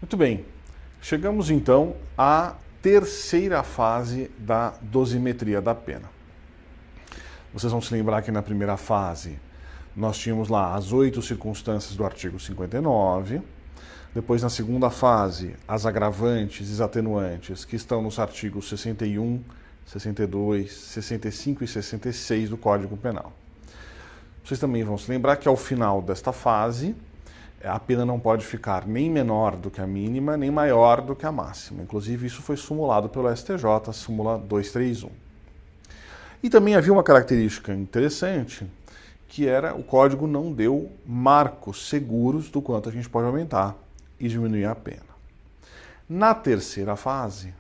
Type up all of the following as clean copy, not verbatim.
Muito bem, chegamos então à terceira fase da dosimetria da pena. Vocês vão se lembrar que na primeira fase nós tínhamos lá as 8 circunstâncias do artigo 59, depois na segunda fase as agravantes e as atenuantes que estão nos artigos 61, 62, 65 e 66 do Código Penal. Vocês também vão se lembrar que ao final desta fase a pena não pode ficar nem menor do que a mínima, nem maior do que a máxima. Inclusive, isso foi sumulado pelo STJ, súmula 231. E também havia uma característica interessante, que era o Código não deu marcos seguros do quanto a gente pode aumentar e diminuir a pena. Na terceira fase,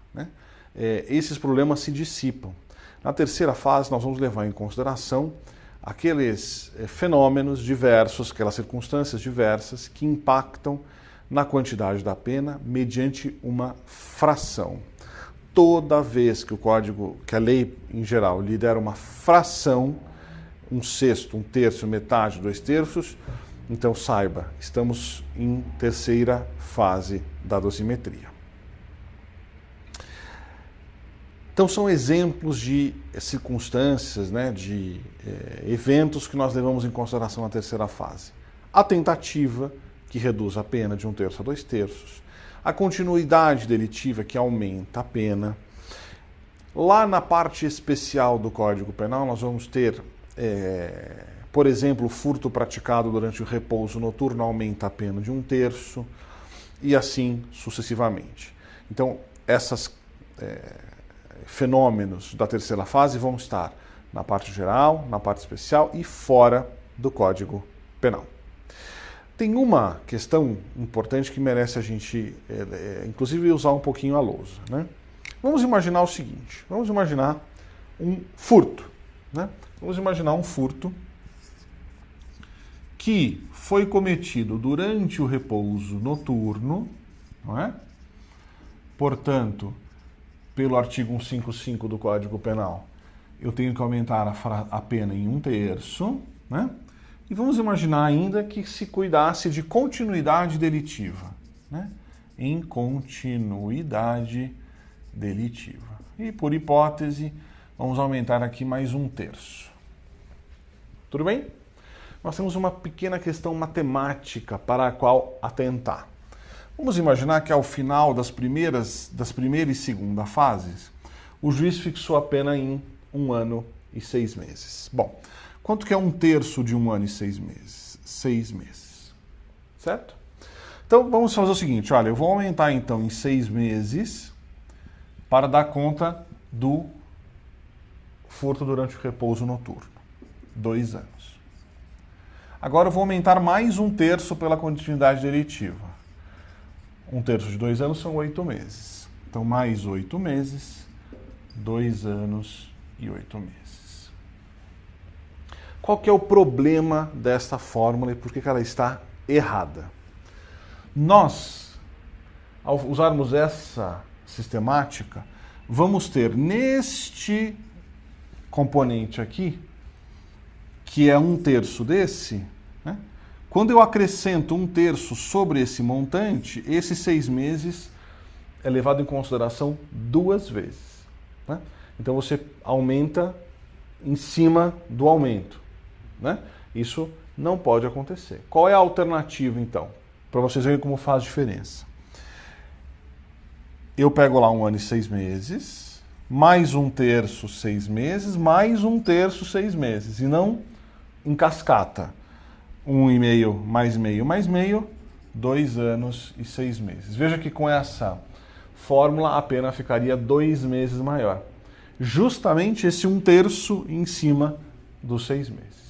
esses problemas se dissipam. Na terceira fase, nós vamos levar em consideração aqueles fenômenos diversos, aquelas circunstâncias diversas que impactam na quantidade da pena mediante uma fração. Toda vez que que a lei em geral lhe der uma fração, 1/6, 1/3, metade, 2/3, então saiba, estamos em terceira fase da dosimetria. Então são exemplos de circunstâncias, de eventos que nós levamos em consideração na terceira fase. A tentativa, que reduz a pena de 1/3 a 2/3. A continuidade delitiva, que aumenta a pena. Lá na parte especial do Código Penal, nós vamos ter, por exemplo, o furto praticado durante o repouso noturno aumenta a pena de 1/3 e assim sucessivamente. Então, esses fenômenos da terceira fase vão estar na parte geral, na parte especial e fora do Código Penal. Tem uma questão importante que merece a gente, inclusive, usar um pouquinho a lousa. Vamos imaginar o seguinte, vamos imaginar um furto. Vamos imaginar um furto que foi cometido durante o repouso noturno, não é? Portanto, pelo artigo 155 do Código Penal, eu tenho que aumentar a pena em 1/3, E vamos imaginar ainda que se cuidasse de continuidade delitiva, Em continuidade delitiva. E, por hipótese, vamos aumentar aqui mais 1/3. Tudo bem? Nós temos uma pequena questão matemática para a qual atentar. Vamos imaginar que ao final das primeira e segunda fases, o juiz fixou a pena em 1 ano e 6 meses. Bom, quanto que é 1/3 de 1 ano e 6 meses? 6 meses. Certo? Então, vamos fazer o seguinte, olha, eu vou aumentar então em 6 meses para dar conta do furto durante o repouso noturno. 2 anos. Agora eu vou aumentar mais 1/3 pela continuidade delitiva. 1/3 de 2 anos são 8 meses. Então, mais 8 meses, 2 anos e 8 meses. Qual que é o problema desta fórmula e por que ela está errada? Nós, ao usarmos essa sistemática, vamos ter neste componente aqui, que é 1/3 desse, quando eu acrescento 1/3 sobre esse montante, esses 6 meses é levado em consideração 2 vezes. Então você aumenta em cima do aumento. Isso não pode acontecer. Qual é a alternativa, então? Para vocês verem como faz diferença. Eu pego lá 1 ano e 6 meses, mais 1/3 6 meses, mais 1/3 6 meses, e não em cascata. 1,5 mais meio mais meio, 2 anos e 6 meses. Veja que com essa fórmula a pena ficaria 2 meses maior. Justamente esse 1/3 em cima dos 6 meses.